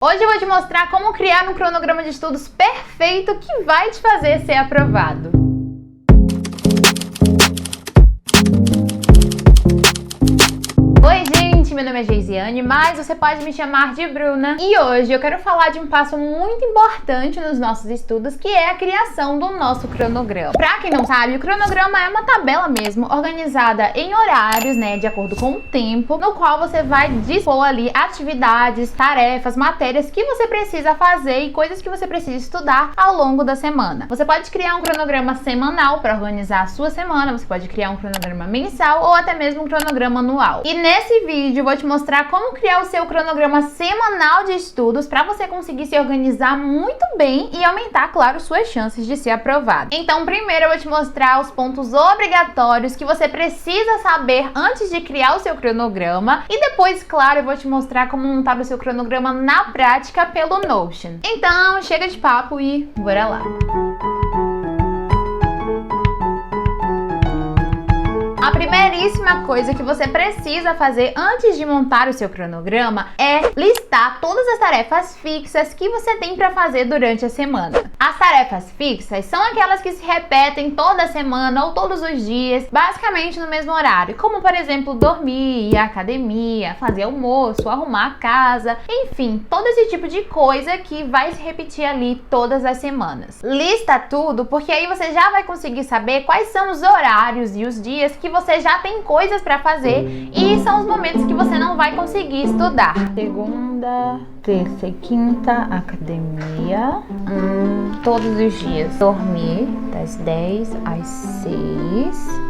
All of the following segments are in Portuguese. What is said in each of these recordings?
Hoje eu vou te mostrar como criar um cronograma de estudos perfeito que vai te fazer ser aprovado. Oi gente, meu nome é Geisiane, mas você pode me chamar de Bruna. E hoje eu quero falar de um passo muito importante nos nossos estudos, que é a criação do nosso cronograma. Pra quem não sabe, o cronograma é uma tabela mesmo, organizada em horários, de acordo com o tempo, no qual você vai dispor ali atividades, tarefas, matérias que você precisa fazer e coisas que você precisa estudar ao longo da semana. Você pode criar um cronograma semanal para organizar a sua semana, você pode criar um cronograma mensal ou até mesmo um cronograma anual. E nesse vídeo eu vou te mostrar como criar o seu cronograma semanal de estudos para você conseguir se organizar muito bem e aumentar, claro, suas chances de ser aprovado. Então, primeiro eu vou te mostrar os pontos obrigatórios que você precisa saber antes de criar o seu cronograma e depois, claro, eu vou te mostrar como montar o seu cronograma na prática pelo Notion. Então, chega de papo e bora lá! A primeiríssima coisa que você precisa fazer antes de montar o seu cronograma é listar todas as tarefas fixas que você tem para fazer durante a semana. As tarefas fixas são aquelas que se repetem toda semana ou todos os dias, basicamente no mesmo horário, como por exemplo dormir, ir à academia, fazer almoço, arrumar a casa, enfim, todo esse tipo de coisa que vai se repetir ali todas as semanas. Lista tudo, porque aí você já vai conseguir saber quais são os horários e os dias que você já tem coisas para fazer e são os momentos que você não vai conseguir estudar. Segunda, terça e quinta, academia. Todos os dias. Dormir das 10 às 6.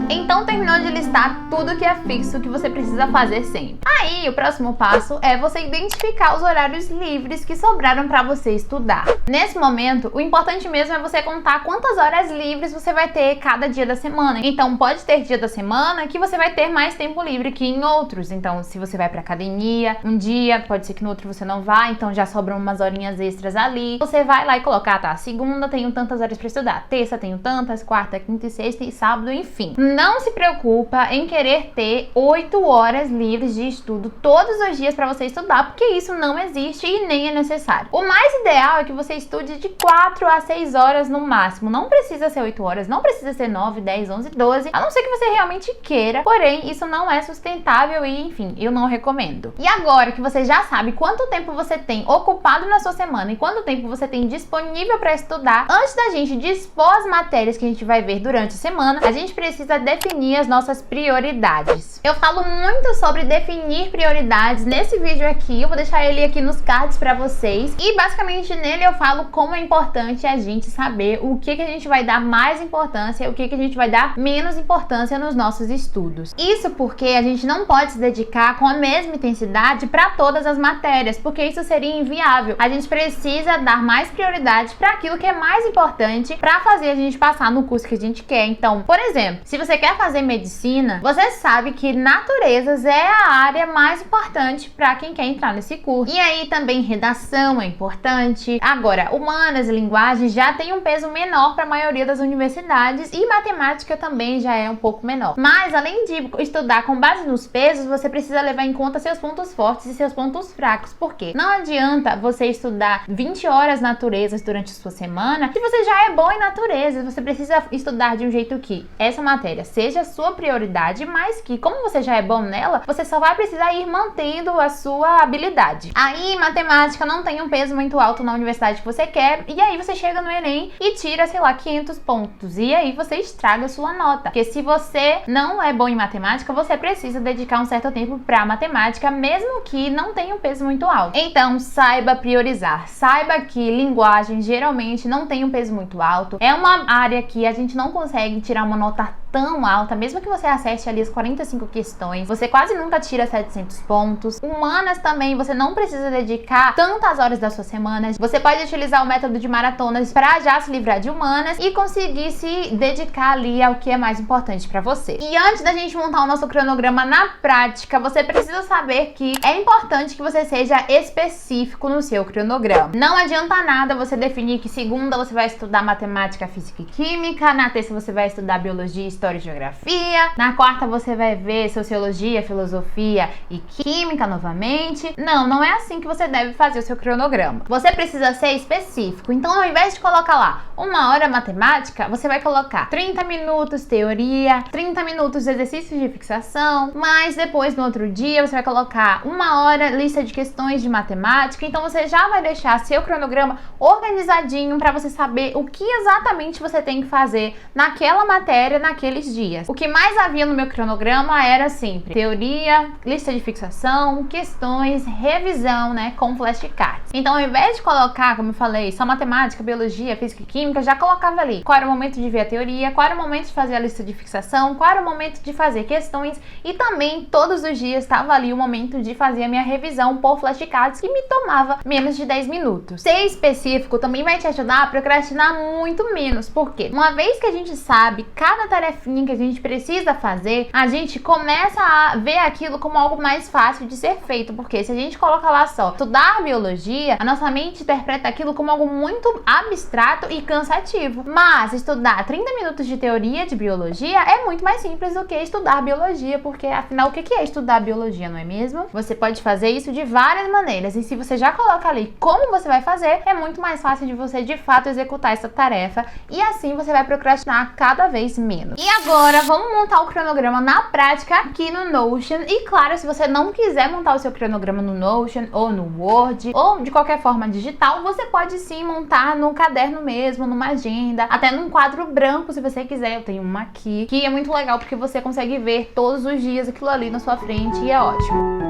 Então terminou de listar tudo que é fixo que você precisa fazer sempre. Aí o próximo passo é você identificar os horários livres que sobraram para você estudar. Nesse momento, o importante mesmo é você contar quantas horas livres você vai ter cada dia da semana. Então pode ter dia da semana que você vai ter mais tempo livre que em outros. Então se você vai para academia um dia, pode ser que no outro você não vá, então já sobram umas horinhas extras ali. Você vai lá e colocar, tá, segunda tenho tantas horas para estudar, terça tenho tantas, quarta, quinta e sexta e sábado, enfim. Não se preocupa em querer ter 8 horas livres de estudo todos os dias para você estudar, porque isso não existe e nem é necessário. O mais ideal é que você estude de 4 a 6 horas no máximo. Não precisa ser 8 horas, não precisa ser 9, 10, 11, 12, a não ser que você realmente queira. Porém, isso não é sustentável e, enfim, eu não recomendo. E agora que você já sabe quanto tempo você tem ocupado na sua semana e quanto tempo você tem disponível para estudar, antes da gente dispor as matérias que a gente vai ver durante a semana, a gente precisa definir as nossas prioridades. Eu falo muito sobre definir prioridades nesse vídeo aqui, eu vou deixar ele aqui nos cards para vocês e basicamente nele eu falo como é importante a gente saber o que a gente vai dar mais importância e o que a gente vai dar menos importância nos nossos estudos. Isso porque a gente não pode se dedicar com a mesma intensidade para todas as matérias, porque isso seria inviável. A gente precisa dar mais prioridade para aquilo que é mais importante para fazer a gente passar no curso que a gente quer. Então, por exemplo, se você quer fazer medicina, você sabe que naturezas é a área mais importante para quem quer entrar nesse curso. E aí também redação é importante. Agora, humanas e linguagens já tem um peso menor para a maioria das universidades e matemática também já é um pouco menor. Mas além de estudar com base nos pesos, você precisa levar em conta seus pontos fortes e seus pontos fracos. Por quê? Não adianta você estudar 20 horas naturezas durante a sua semana se você já é bom em naturezas. Você precisa estudar de um jeito que essa matéria seja a sua prioridade, mas que como você já é bom nela, você só vai precisar ir mantendo a sua habilidade. Aí matemática não tem um peso muito alto na universidade que você quer, e aí você chega no Enem e tira, sei lá, 500 pontos, e aí você estraga a sua nota, porque se você não é bom em matemática, você precisa dedicar um certo tempo para matemática, mesmo que não tenha um peso muito alto. Então saiba priorizar, saiba que linguagem geralmente não tem um peso muito alto, é uma área que a gente não consegue tirar uma nota tão alta, mesmo que você acerte ali as 45 questões, você quase nunca tira 700 pontos. Humanas também, você não precisa dedicar tantas horas da sua semana. Você pode utilizar o método de maratonas para já se livrar de humanas e conseguir se dedicar ali ao que é mais importante para você. E antes da gente montar o nosso cronograma na prática, você precisa saber que é importante que você seja específico no seu cronograma. Não adianta nada você definir que segunda você vai estudar matemática, física e química, na terça você vai estudar biologia e História e Geografia. Na quarta você vai ver Sociologia, Filosofia e Química novamente. Não é assim que você deve fazer o seu cronograma. Você precisa ser específico. Então, ao invés de colocar lá 1 hora matemática, você vai colocar 30 minutos teoria, 30 minutos exercícios de fixação, mas depois no outro dia você vai colocar 1 hora lista de questões de matemática. Então você já vai deixar seu cronograma organizadinho para você saber o que exatamente você tem que fazer naquela matéria, naqueles dias. O que mais havia no meu cronograma era sempre teoria, lista de fixação, questões, revisão, né, com flashcards. Então, ao invés de colocar, como eu falei, só matemática, biologia, física e química, já colocava ali qual era o momento de ver a teoria, qual era o momento de fazer a lista de fixação, qual era o momento de fazer questões e também todos os dias estava ali o momento de fazer a minha revisão por flashcards, que me tomava menos de 10 minutos. Ser específico também vai te ajudar a procrastinar muito menos, porque uma vez que a gente sabe cada tarefinha que a gente precisa fazer, a gente começa a ver aquilo como algo mais fácil de ser feito, porque se a gente coloca lá só estudar biologia, a nossa mente interpreta aquilo como algo muito abstrato e cansativo. Mas estudar 30 minutos de teoria de biologia é muito mais simples do que estudar biologia, porque afinal o que é estudar biologia, não é mesmo? Você pode fazer isso de várias maneiras, e se você já coloca ali como você vai fazer, é muito mais fácil de você de fato executar essa tarefa, e assim você vai procrastinar cada vez menos. E agora vamos montar o cronograma na prática aqui no Notion. E claro, se você não quiser montar o seu cronograma no Notion ou no Word ou de qualquer forma digital, você pode sim montar no caderno mesmo, numa agenda, até num quadro branco se você quiser. Eu tenho uma aqui, que é muito legal porque você consegue ver todos os dias aquilo ali na sua frente e é ótimo.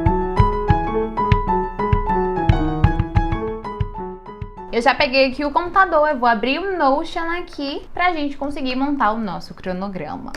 Eu já peguei aqui o computador, eu vou abrir o Notion aqui pra gente conseguir montar o nosso cronograma.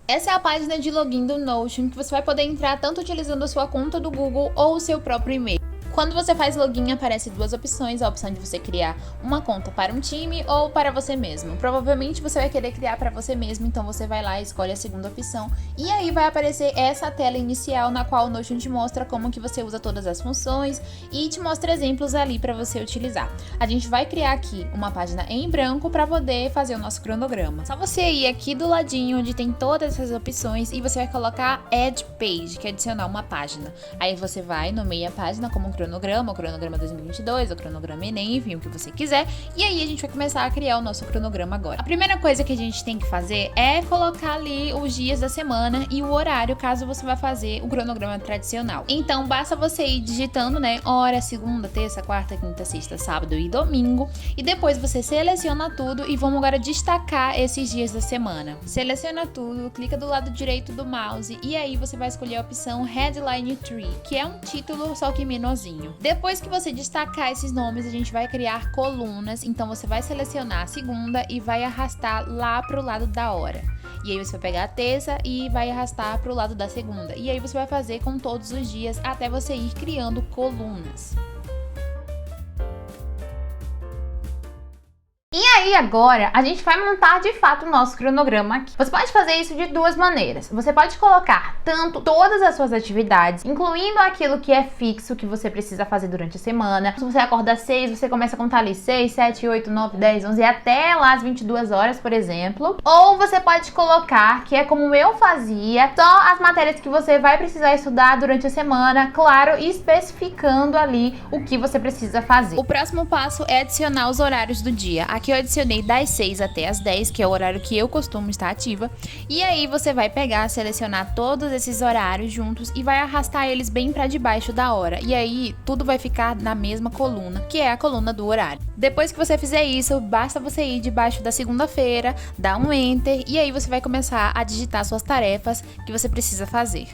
Essa é a página de login do Notion, que você vai poder entrar tanto utilizando a sua conta do Google ou o seu próprio e-mail. Quando você faz login, aparece duas opções, a opção de você criar uma conta para um time ou para você mesmo. Provavelmente você vai querer criar para você mesmo, então você vai lá e escolhe a segunda opção. E aí vai aparecer essa tela inicial na qual o Notion te mostra como que você usa todas as funções e te mostra exemplos ali para você utilizar. A gente vai criar aqui uma página em branco para poder fazer o nosso cronograma. Só você ir aqui do ladinho onde tem todas essas opções e você vai colocar Add Page, que é adicionar uma página. Aí você vai, nomeia a página como cronograma, o cronograma 2022, o cronograma Enem, enfim, o que você quiser. E aí a gente vai começar a criar o nosso cronograma agora. A primeira coisa que a gente tem que fazer é colocar ali os dias da semana e o horário, caso você vá fazer o cronograma tradicional. Então, basta você ir digitando, né, hora, segunda, terça, quarta, quinta, sexta, sábado e domingo. E depois você seleciona tudo e vamos agora destacar esses dias da semana. Seleciona tudo, clica do lado direito do mouse e aí você vai escolher a opção Headline Tree, que é um título, só que menorzinho. Depois que você destacar esses nomes, a gente vai criar colunas. Então você vai selecionar a segunda e vai arrastar lá pro lado da hora. E aí você vai pegar a terça e vai arrastar pro lado da segunda. E aí você vai fazer com todos os dias até você ir criando colunas. E aí agora a gente vai montar de fato o nosso cronograma aqui. Você pode fazer isso de duas maneiras. Você pode colocar tanto todas as suas atividades, incluindo aquilo que é fixo, que você precisa fazer durante a semana. Se você acorda às 6, você começa a contar ali 6, 7, 8, 9, 10, 11 até lá as 22 horas, por exemplo. Ou você pode colocar, que é como eu fazia, só as matérias que você vai precisar estudar durante a semana, claro, especificando ali o que você precisa fazer. O próximo passo é adicionar os horários do dia. Aqui eu adicionei das 6 até as 10, que é o horário que eu costumo estar ativa. E aí você vai pegar, selecionar todos esses horários juntos e vai arrastar eles bem para debaixo da hora. E aí tudo vai ficar na mesma coluna, que é a coluna do horário. Depois que você fizer isso, basta você ir debaixo da segunda-feira, dar um Enter e aí você vai começar a digitar suas tarefas que você precisa fazer.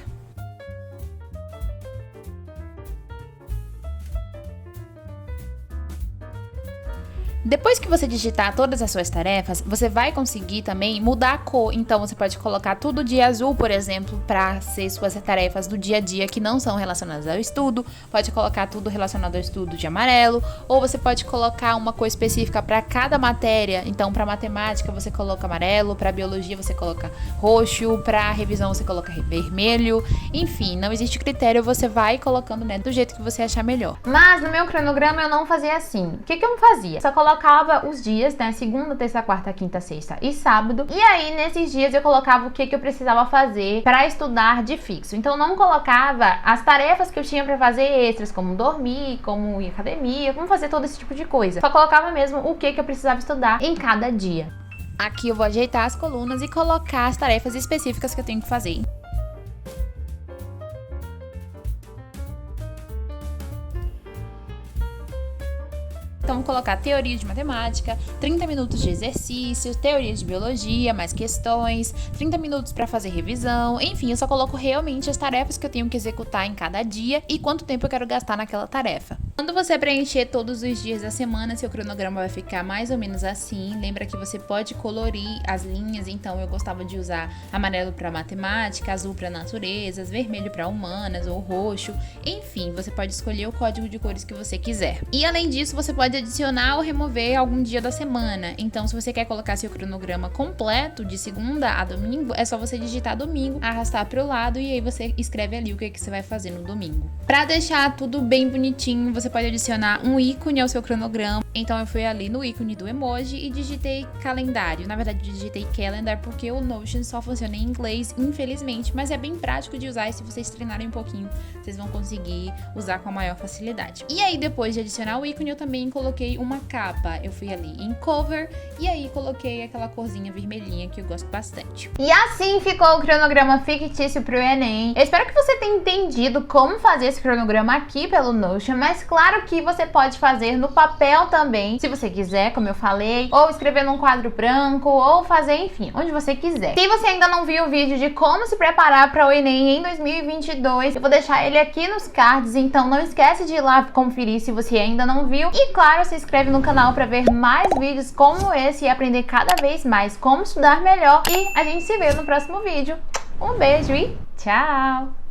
Depois que você digitar todas as suas tarefas, você vai conseguir também mudar a cor. Então você pode colocar tudo de azul, por exemplo, para ser suas tarefas do dia a dia que não são relacionadas ao estudo. Pode colocar tudo relacionado ao estudo de amarelo, ou você pode colocar uma cor específica para cada matéria. Então, para matemática você coloca amarelo, para biologia você coloca roxo, para revisão você coloca vermelho. Enfim, não existe critério, você vai colocando, né, do jeito que você achar melhor. Mas no meu cronograma eu não fazia assim. O que eu fazia? Só coloco colocava os dias, né? Segunda, terça, quarta, quinta, sexta e sábado. E aí, nesses dias, eu colocava o que eu precisava fazer para estudar de fixo. Então, não colocava as tarefas que eu tinha para fazer extras, como dormir, como ir à academia, como fazer todo esse tipo de coisa. Só colocava mesmo o que eu precisava estudar em cada dia. Aqui eu vou ajeitar as colunas e colocar as tarefas específicas que eu tenho que fazer. Então, vou colocar teoria de matemática, 30 minutos de exercícios, teoria de biologia, mais questões, 30 minutos para fazer revisão, enfim, eu só coloco realmente as tarefas que eu tenho que executar em cada dia e quanto tempo eu quero gastar naquela tarefa. Quando você preencher todos os dias da semana, seu cronograma vai ficar mais ou menos assim. Lembra que você pode colorir as linhas, então eu gostava de usar amarelo para matemática, azul para naturezas, vermelho para humanas ou roxo, enfim, você pode escolher o código de cores que você quiser. E além disso, você pode adicionar ou remover algum dia da semana. Então, se você quer colocar seu cronograma completo de segunda a domingo, é só você digitar domingo, arrastar para o lado e aí você escreve ali o que você vai fazer no domingo. Para deixar tudo bem bonitinho, você pode adicionar um ícone ao seu cronograma. Então, eu fui ali no ícone do emoji e digitei calendário. Na verdade, eu digitei calendar porque o Notion só funciona em inglês, infelizmente, mas é bem prático de usar e se vocês treinarem um pouquinho, vocês vão conseguir usar com a maior facilidade. E aí, depois de adicionar o ícone, eu também coloquei uma capa. Eu fui ali em cover e aí coloquei aquela corzinha vermelhinha que eu gosto bastante. E assim ficou o cronograma fictício pro Enem. Eu espero que você tenha entendido como fazer esse cronograma aqui pelo Notion, mas claro que você pode fazer no papel também, se você quiser, como eu falei, ou escrever num quadro branco, ou fazer, enfim, onde você quiser. Se você ainda não viu o vídeo de como se preparar para o Enem em 2022, eu vou deixar ele aqui nos cards, então não esquece de ir lá conferir se você ainda não viu. E claro, se inscreve no canal para ver mais vídeos como esse e aprender cada vez mais como estudar melhor. E a gente se vê no próximo vídeo. Um beijo e tchau!